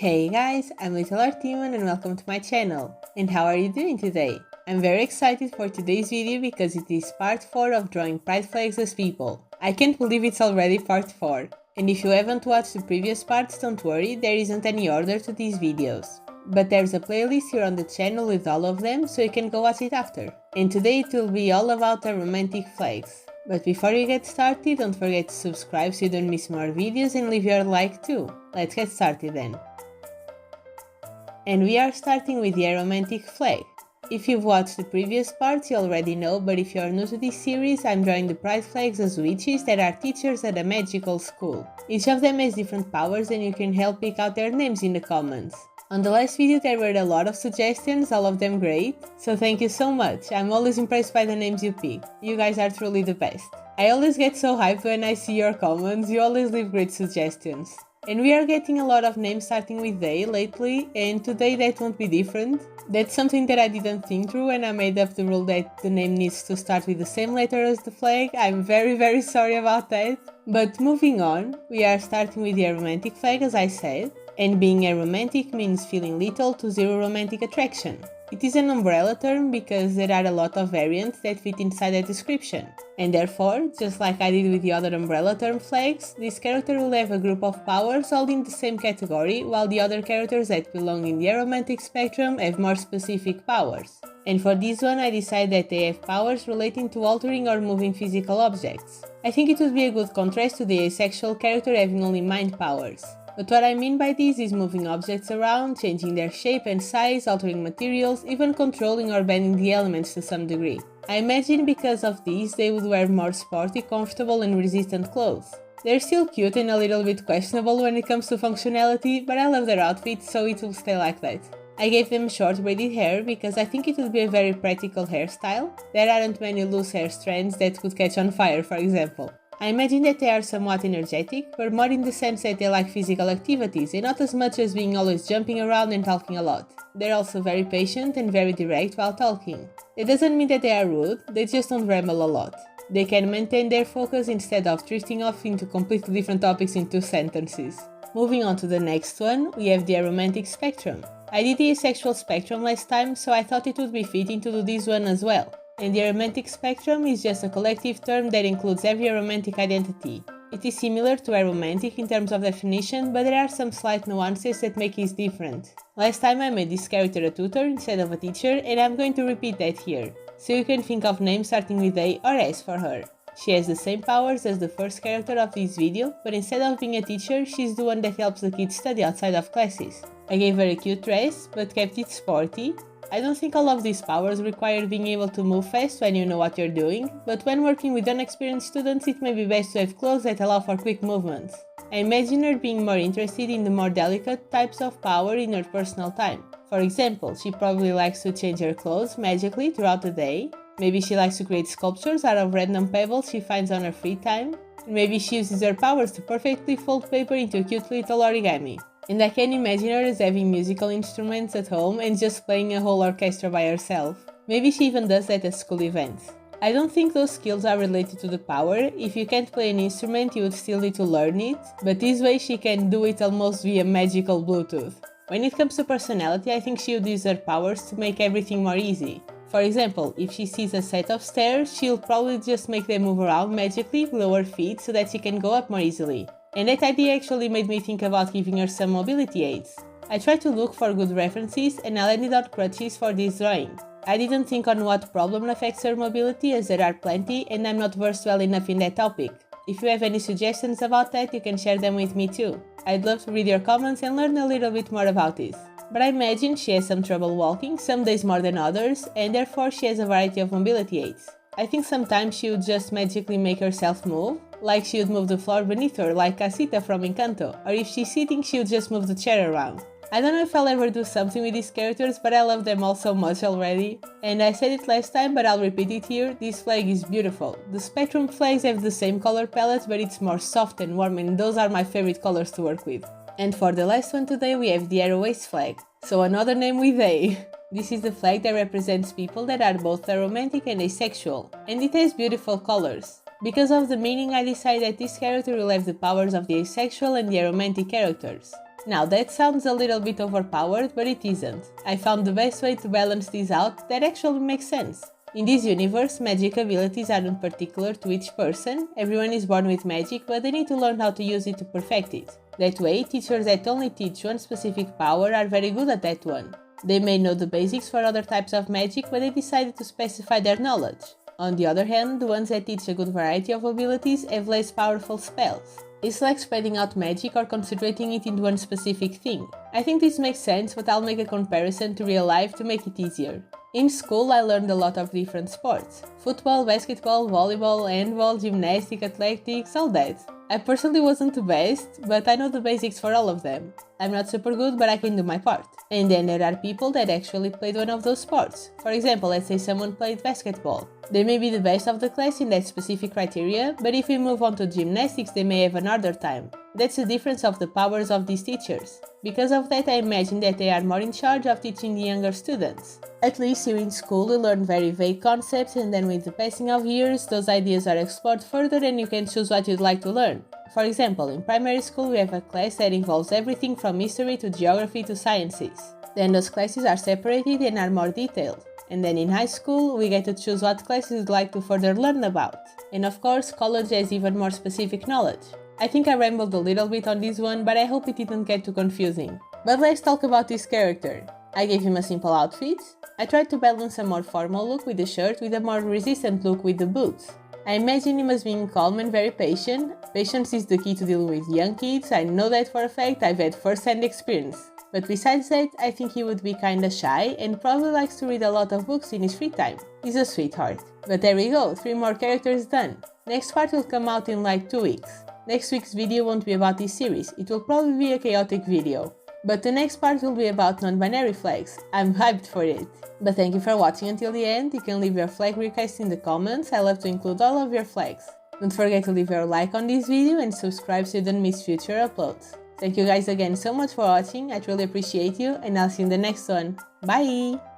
Hey guys, I'm Little Artimon and welcome to my channel. And how are you doing today? I'm very excited for today's video because it is part 4 of drawing pride flags as people. I can't believe it's already part 4. And if you haven't watched the previous parts, don't worry, there isn't any order to these videos. But there's a playlist here on the channel with all of them, so you can go watch it after. And today it will be all about the romantic flags. But before you get started, don't forget to subscribe so you don't miss more videos and leave your like too. Let's get started then. And we are starting with the AROMANTIC flag. If you've watched the previous parts, you already know, but if you are new to this series, I'm drawing the pride flags as witches that are teachers at a magical school. Each of them has different powers and you can help pick out their names in the comments. On the last video there were a lot of suggestions, all of them great, so thank you so much. I'm always impressed by the names you pick. You guys are truly the best. I always get so hyped when I see your comments, you always leave great suggestions. And we are getting a lot of names starting with they lately, and today that won't be different. That's something that I didn't think through and I made up the rule that the name needs to start with the same letter as the flag. I'm very sorry about that. But moving on, we are starting with the aromantic flag as I said. And being aromantic means feeling little to zero romantic attraction. It is an umbrella term because there are a lot of variants that fit inside that description. And therefore, just like I did with the other umbrella term flags, this character will have a group of powers all in the same category, while the other characters that belong in the aromantic spectrum have more specific powers. And for this one I decided that they have powers relating to altering or moving physical objects. I think it would be a good contrast to the asexual character having only mind powers. But what I mean by this is moving objects around, changing their shape and size, altering materials, even controlling or bending the elements to some degree. I imagine because of this they would wear more sporty, comfortable and resistant clothes. They're still cute and a little bit questionable when it comes to functionality, but I love their outfits, so it will stay like that. I gave them short braided hair because I think it would be a very practical hairstyle. There aren't many loose hair strands that could catch on fire, for example. I imagine that they are somewhat energetic, but more in the sense that they like physical activities and not as much as being always jumping around and talking a lot. They're also very patient and very direct while talking. It doesn't mean that they are rude, they just don't ramble a lot. They can maintain their focus instead of drifting off into completely different topics in 2 sentences. Moving on to the next one, we have the aromantic spectrum. I did the asexual spectrum last time, so I thought it would be fitting to do this one as well. And the aromantic spectrum is just a collective term that includes every aromantic identity. It is similar to aromantic in terms of definition, but there are some slight nuances that make it different. Last time I made this character a tutor instead of a teacher, and I'm going to repeat that here, so you can think of names starting with A or S for her. She has the same powers as the first character of this video, but instead of being a teacher, she's the one that helps the kids study outside of classes. I gave her a cute dress, but kept it sporty. I don't think all of these powers require being able to move fast when you know what you're doing, but when working with unexperienced students it may be best to have clothes that allow for quick movements. I imagine her being more interested in the more delicate types of power in her personal time. For example, she probably likes to change her clothes magically throughout the day. Maybe she likes to create sculptures out of random pebbles she finds on her free time. And maybe she uses her powers to perfectly fold paper into a cute little origami. And I can imagine her as having musical instruments at home and just playing a whole orchestra by herself. Maybe she even does that at school events. I don't think those skills are related to the power. If you can't play an instrument you would still need to learn it, but this way she can do it almost via magical Bluetooth. When it comes to personality, I think she would use her powers to make everything more easy. For example, if she sees a set of stairs, she'll probably just make them move around magically below her feet so that she can go up more easily. And that idea actually made me think about giving her some mobility aids. I tried to look for good references and I landed on crutches for this drawing. I didn't think on what problem affects her mobility as there are plenty and I'm not versed well enough in that topic. If you have any suggestions about that, you can share them with me too. I'd love to read your comments and learn a little bit more about this. But I imagine she has some trouble walking, some days more than others, and therefore she has a variety of mobility aids. I think sometimes she would just magically make herself move, like she would move the floor beneath her like Casita from Encanto, or if she's sitting she would just move the chair around. I don't know if I'll ever do something with these characters, but I love them all so much already. And I said it last time, but I'll repeat it here, this flag is beautiful. The spectrum flags have the same color palette, but it's more soft and warm and those are my favorite colors to work with. And for the last one today we have the Arrow Ace flag, so another name with A. This is the flag that represents people that are both aromantic and asexual, and it has beautiful colors. Because of the meaning I decided that this character will have the powers of the asexual and the aromantic characters. Now that sounds a little bit overpowered, but it isn't. I found the best way to balance this out that actually makes sense. In this universe, magic abilities aren't particular to each person. Everyone is born with magic, but they need to learn how to use it to perfect it. That way, teachers that only teach one specific power are very good at that one. They may know the basics for other types of magic, but they decided to specify their knowledge. On the other hand, the ones that teach a good variety of abilities have less powerful spells. It's like spreading out magic or concentrating it into one specific thing. I think this makes sense, but I'll make a comparison to real life to make it easier. In school, I learned a lot of different sports. Football, basketball, volleyball, handball, gymnastics, athletics, all that. I personally wasn't the best, but I know the basics for all of them. I'm not super good, but I can do my part. And then there are people that actually played one of those sports. For example, let's say someone played basketball. They may be the best of the class in that specific criteria, but if we move on to gymnastics, they may have another time. That's the difference of the powers of these teachers. Because of that, I imagine that they are more in charge of teaching the younger students. At least here in school, we learn very vague concepts, and then with the passing of years, those ideas are explored further and you can choose what you'd like to learn. For example, in primary school, we have a class that involves everything from history to geography to sciences. Then those classes are separated and are more detailed. And then in high school, we get to choose what classes we'd like to further learn about. And of course, college has even more specific knowledge. I think I rambled a little bit on this one, but I hope it didn't get too confusing. But let's talk about this character. I gave him a simple outfit. I tried to balance a more formal look with the shirt with a more resistant look with the boots. I imagine him as being calm and very patient. Patience is the key to dealing with young kids, I know that for a fact, I've had first-hand experience. But besides that, I think he would be kinda shy and probably likes to read a lot of books in his free time. He's a sweetheart. But there we go, 3 more characters done. Next part will come out in like 2 weeks. Next week's video won't be about this series, it will probably be a chaotic video. But the next part will be about non-binary flags. I'm hyped for it. But thank you for watching until the end. You can leave your flag request in the comments, I love to include all of your flags. Don't forget to leave your like on this video and subscribe so you don't miss future uploads. Thank you guys again so much for watching, I truly appreciate you and I'll see you in the next one. Bye!